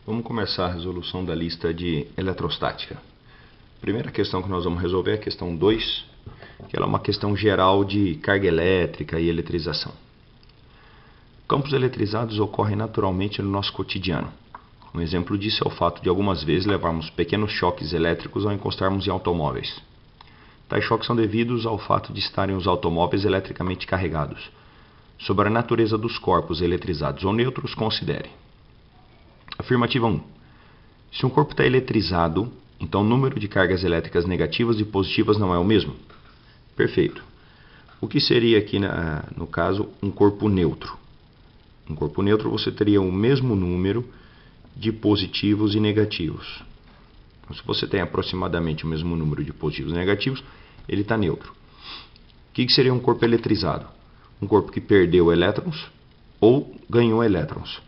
Vamos começar a resolução da lista de eletrostática. A primeira questão que nós vamos resolver é a questão 2, que ela é uma questão geral de carga elétrica e eletrização. Campos eletrizados ocorrem naturalmente no nosso cotidiano. Um exemplo disso é o fato de algumas vezes levarmos pequenos choques elétricos ao encostarmos em automóveis. Tais choques são devidos ao fato de estarem os automóveis eletricamente carregados. Sobre a natureza dos corpos eletrizados ou neutros, considere. Afirmativa 1. Se um corpo está eletrizado, então o número de cargas elétricas negativas e positivas não é o mesmo? Perfeito. O que seria aqui, no caso, um corpo neutro? Um corpo neutro você teria o mesmo número de positivos e negativos. Então, se você tem aproximadamente o mesmo número de positivos e negativos, ele está neutro. O que seria um corpo eletrizado? Um corpo que perdeu elétrons ou ganhou elétrons.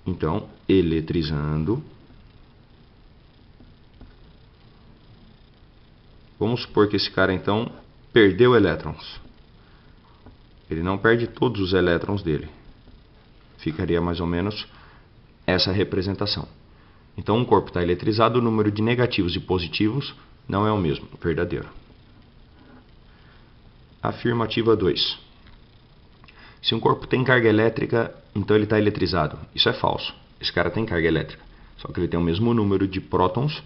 Então, eletrizando, vamos supor que esse cara então perdeu elétrons. Ele não perde todos os elétrons dele. Ficaria mais ou menos essa representação. Então, um corpo está eletrizado, o número de negativos e positivos não é o mesmo, verdadeiro. Afirmativa 2. Se um corpo tem carga elétrica, então ele está eletrizado. Isso é falso. Esse cara tem carga elétrica, só que ele tem o mesmo número de prótons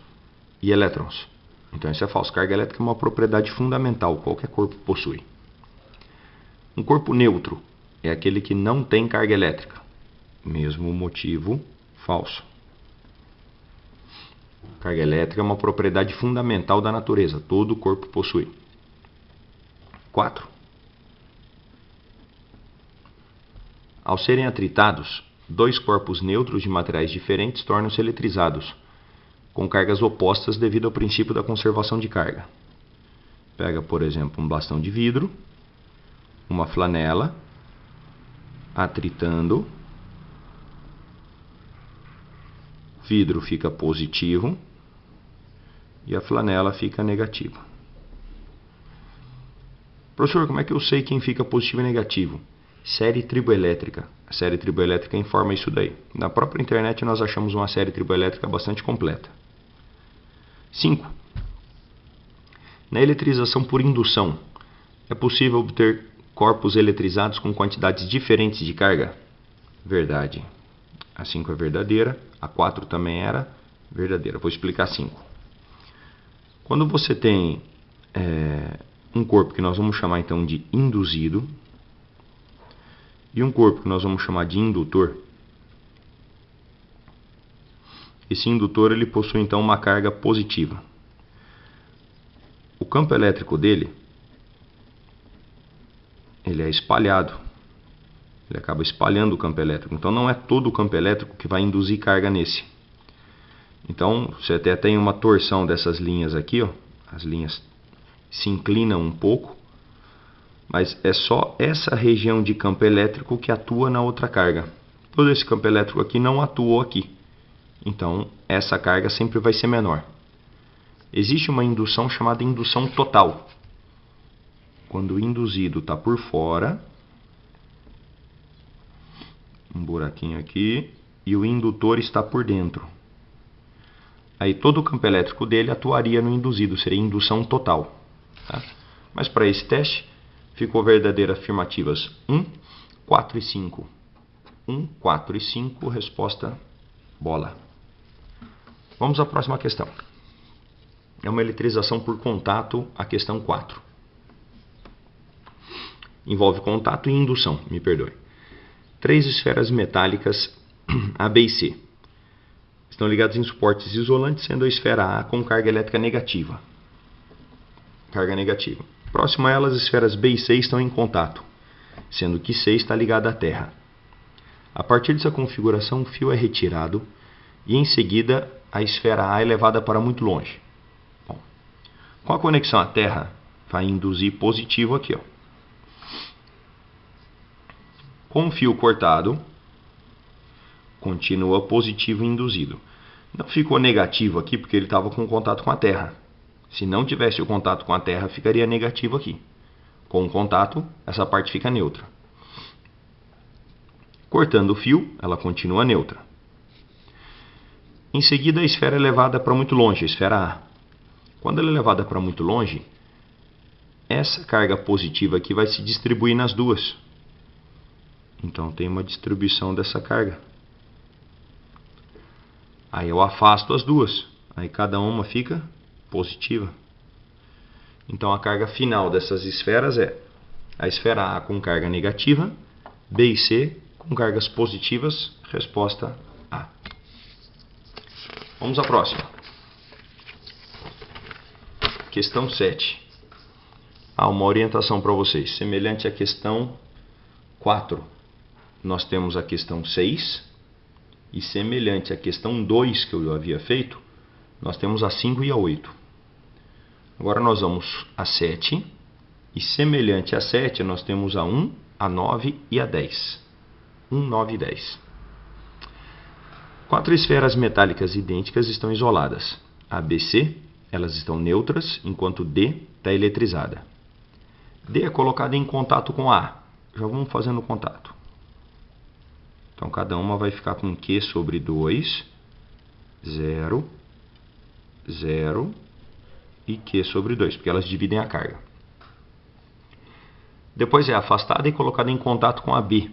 e elétrons. Então isso é falso. Carga elétrica é uma propriedade fundamental, qualquer corpo possui. Um corpo neutro é aquele que não tem carga elétrica. Mesmo motivo, falso. Carga elétrica é uma propriedade fundamental da natureza, todo corpo possui. 4. Ao serem atritados, dois corpos neutros de materiais diferentes tornam-se eletrizados, com cargas opostas devido ao princípio da conservação de carga. Pega, por exemplo, um bastão de vidro, uma flanela, atritando, o vidro fica positivo e a flanela fica negativa. Professor, como é que eu sei quem fica positivo e negativo? Série triboelétrica. A série triboelétrica informa isso daí. Na própria internet nós achamos uma série triboelétrica bastante completa. 5. Na eletrização por indução, é possível obter corpos eletrizados com quantidades diferentes de carga? Verdade. A 5 é verdadeira, a 4 também era verdadeira. Vou explicar a 5. Quando você tem um corpo que nós vamos chamar então de induzido, e um corpo que nós vamos chamar de indutor, esse indutor ele possui então uma carga positiva. O campo elétrico dele ele é espalhado, ele acaba espalhando o campo elétrico. Então não é todo o campo elétrico que vai induzir carga nesse. Então você até tem uma torção dessas linhas aqui, ó. As linhas se inclinam um pouco, mas é só essa região de campo elétrico que atua na outra carga. Todo esse campo elétrico aqui não atuou aqui. Então, essa carga sempre vai ser menor. Existe uma indução chamada indução total. Quando o induzido está por fora, um buraquinho aqui, e o indutor está por dentro. Aí todo o campo elétrico dele atuaria no induzido, seria indução total. Tá? Mas para esse teste, ficou verdadeira afirmativas 1, 4 e 5. 1, 4 e 5, resposta bola. Vamos à próxima questão. É uma eletrização por contato, a questão 4. Envolve contato e indução, me perdoe. 3 esferas metálicas A, B e C estão ligadas em suportes isolantes, sendo a esfera A com carga elétrica negativa. Carga negativa. Próximo a elas, as esferas B e C estão em contato, sendo que C está ligada à Terra. A partir dessa configuração, o fio é retirado e em seguida a esfera A é levada para muito longe. Bom, com a conexão à Terra, vai induzir positivo aqui. Ó. Com o fio cortado, continua positivo induzido. Não ficou negativo aqui porque ele estava com contato com a Terra. Se não tivesse o contato com a Terra, ficaria negativo aqui. Com o contato, essa parte fica neutra. Cortando o fio, ela continua neutra. Em seguida, a esfera é levada para muito longe, a esfera A. Quando ela é levada para muito longe, essa carga positiva aqui vai se distribuir nas duas. Então, tem uma distribuição dessa carga. Aí eu afasto as duas. Aí cada uma fica positiva. Então, a carga final dessas esferas é a esfera A com carga negativa, B e C com cargas positivas, resposta A. Vamos à próxima. Questão 7. Uma orientação para vocês. Semelhante à questão 4, nós temos a questão 6. E semelhante à questão 2 que eu havia feito, nós temos a 5 e a 8. Agora nós vamos a 7. E semelhante a 7, nós temos a 1, a 9 e a 10. 1, 9 e 10. 4 esferas metálicas idênticas estão isoladas. A, B, C, elas estão neutras, enquanto D está eletrizada. D é colocada em contato com A. Já vamos fazendo o contato. Então, cada uma vai ficar com Q sobre 2, 0, 0 e Q sobre 2, porque elas dividem a carga. Depois é afastada e colocada em contato com a B.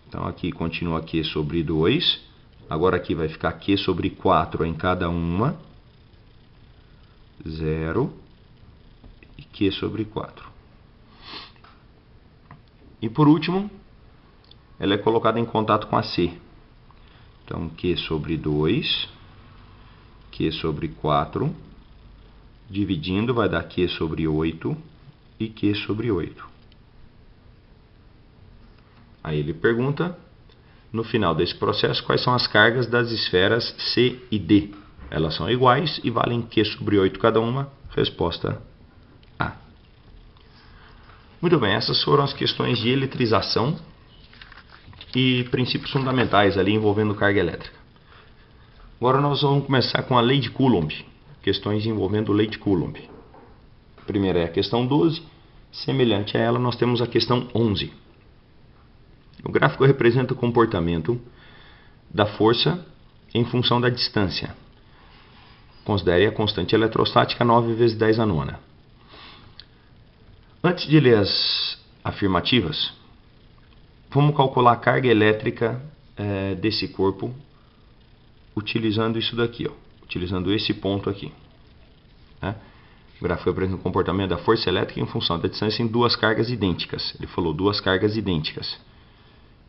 Então, aqui continua Q sobre 2. Agora aqui vai ficar Q sobre 4 em cada uma. 0 e Q sobre 4. E por último, ela é colocada em contato com a C. Então, Q sobre 2, Q sobre 4, dividindo vai dar Q sobre 8 e Q sobre 8. Aí ele pergunta, no final desse processo, quais são as cargas das esferas C e D. Elas são iguais e valem Q sobre 8 cada uma. Resposta A. Muito bem, essas foram as questões de eletrização e princípios fundamentais ali envolvendo carga elétrica. Agora nós vamos começar com a lei de Coulomb, questões envolvendo lei de Coulomb. A primeira é a questão 12, semelhante a ela nós temos a questão 11. O gráfico representa o comportamento da força em função da distância. Considere a constante eletrostática 9 vezes 10 a nona. Antes de ler as afirmativas, vamos calcular a carga elétrica desse corpo utilizando isso daqui, utilizando esse ponto aqui. Né? O gráfico representa o comportamento da força elétrica em função da distância em duas cargas idênticas. Ele falou duas cargas idênticas.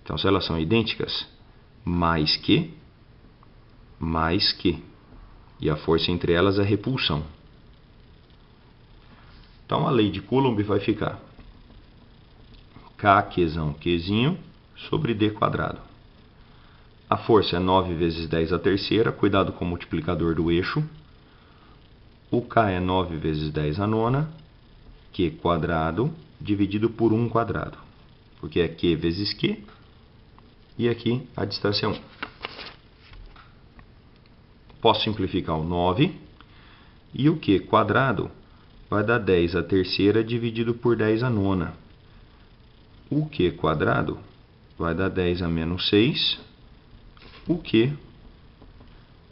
Então, se elas são idênticas, mais que, e a força entre elas é repulsão. Então, a lei de Coulomb vai ficar K, Qzinho, sobre D quadrado. A força é 9 vezes 10 a terceira, cuidado com o multiplicador do eixo. O K é 9 vezes 10 a nona, Q quadrado, dividido por 1 quadrado. Porque é Q vezes Q, e aqui a distância é 1. Posso simplificar o 9, e o Q quadrado vai dar 10 a terceira dividido por 10 a nona. O Q quadrado vai dar 10 a menos 6. O Q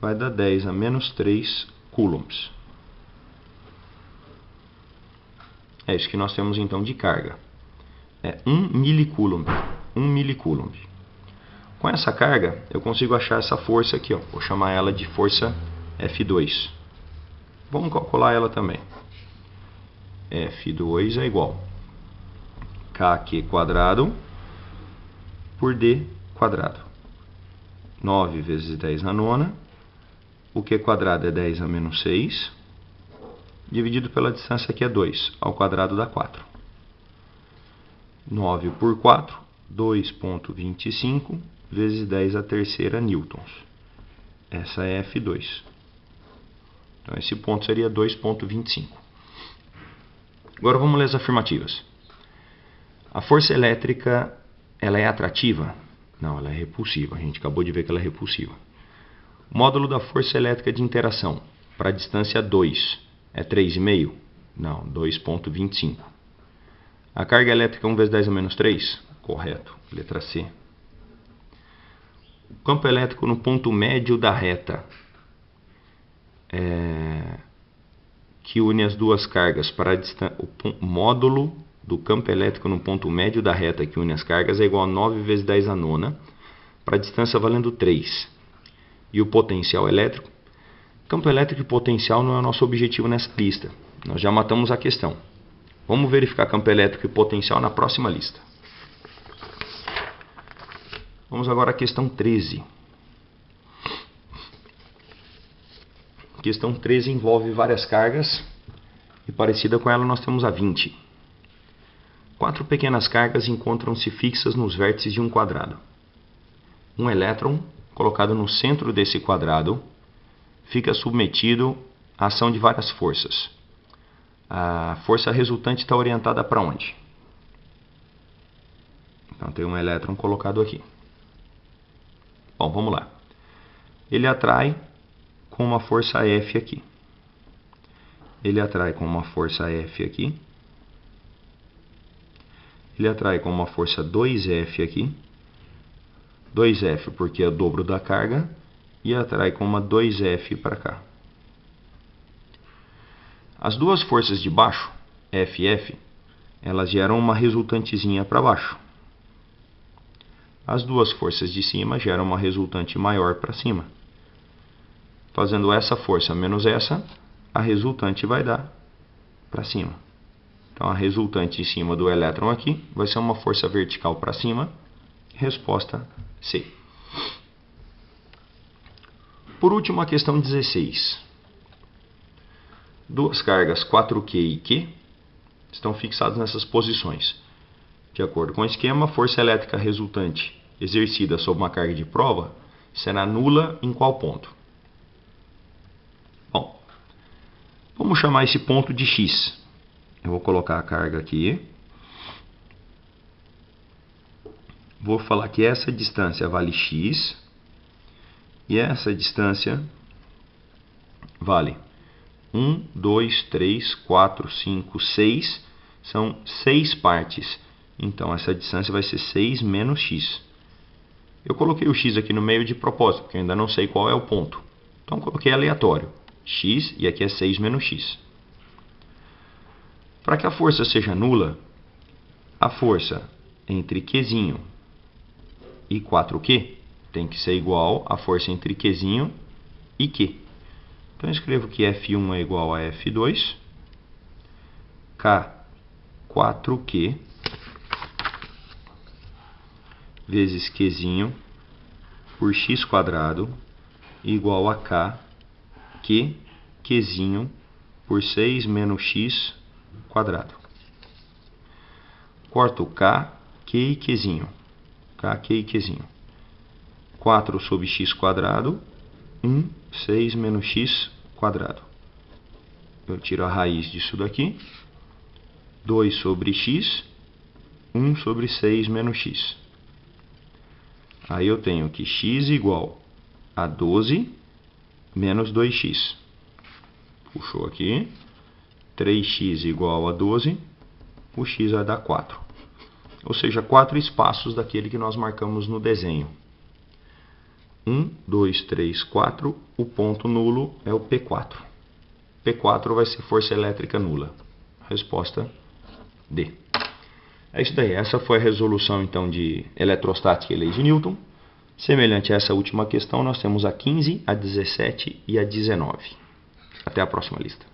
vai dar 10 a menos 3 coulombs. É isso que nós temos então de carga. É 1 milicoulomb. 1 milicoulomb. Com essa carga, eu consigo achar essa força aqui. Vou chamar ela de força F2. Vamos calcular ela também. F2 é igual a KQ quadrado por D quadrado. 9 vezes 10 a nona. O Q quadrado é 10 a menos 6. Dividido pela distância que é 2. Ao quadrado dá 4. 9 por 4, 2,25 vezes 10 a terceira newtons. Essa é F2. Então, esse ponto seria 2,25. Agora vamos ler as afirmativas. A força elétrica, ela é atrativa? Não, ela é repulsiva. A gente acabou de ver que ela é repulsiva. O módulo da força elétrica de interação para a distância 2 é 3,5? Não, 2,25. A carga elétrica 1 vezes 10 a menos 3? Correto, letra C. campo elétrico no ponto médio da reta que une as duas cargas para o módulo do campo elétrico no ponto médio da reta que une as cargas é igual a 9 vezes 10 a nona para a distância valendo 3. E o potencial elétrico? Campo elétrico e potencial não é o nosso objetivo nessa lista. Nós já matamos a questão. Vamos verificar campo elétrico e potencial na próxima lista. Vamos agora à questão 13. Questão 13 envolve várias cargas e parecida com ela nós temos a 20. 4 pequenas cargas encontram-se fixas nos vértices de um quadrado. Um elétron colocado no centro desse quadrado fica submetido à ação de várias forças. A força resultante está orientada para onde? Então tem um elétron colocado aqui. Bom, vamos lá. Ele atrai com uma força F aqui. Ele atrai com uma força F aqui. Ele atrai com uma força 2F aqui. 2F porque é o dobro da carga. E atrai com uma 2F para cá. As duas forças de baixo, F e F, elas geram uma resultantezinha para baixo. As duas forças de cima geram uma resultante maior para cima. Fazendo essa força menos essa, a resultante vai dar para cima. Então a resultante em cima do elétron aqui vai ser uma força vertical para cima. Resposta C. Por último, a questão 16. Duas cargas 4Q e Q estão fixadas nessas posições. De acordo com o esquema, a força elétrica resultante exercida sob uma carga de prova será nula em qual ponto? Bom, vamos chamar esse ponto de X. Eu vou colocar a carga aqui. Vou falar que essa distância vale X. E essa distância vale 1, 2, 3, 4, 5, 6. São 6 partes. Então essa distância vai ser 6 menos X. Eu coloquei o X aqui no meio de propósito, porque eu ainda não sei qual é o ponto. Então coloquei aleatório. X e aqui é 6 menos X. Para que a força seja nula, a força entre Qzinho e 4Q tem que ser igual à força entre Qzinho e Q. Então eu escrevo que F1 é igual a F2, K4Q vezes Qzinho por X quadrado igual a K, Qzinho por 6 menos X quadrado. Corto K, Q e Qzinho. K, Q e Qzinho. 4 sobre X quadrado, 6 menos X quadrado. Eu tiro a raiz disso daqui. 2 sobre X, 1 sobre 6 menos X. Aí eu tenho que X igual a 12 menos 2X. Puxou aqui. 3X igual a 12. O X vai dar 4. Ou seja, 4 espaços daquele que nós marcamos no desenho. 1, 2, 3, 4. O ponto nulo é o P4. P4 vai ser força elétrica nula. Resposta D. É isso daí. Essa foi a resolução então de eletrostática e lei de Newton. Semelhante a essa última questão, nós temos a 15, a 17 e a 19. Até a próxima lista.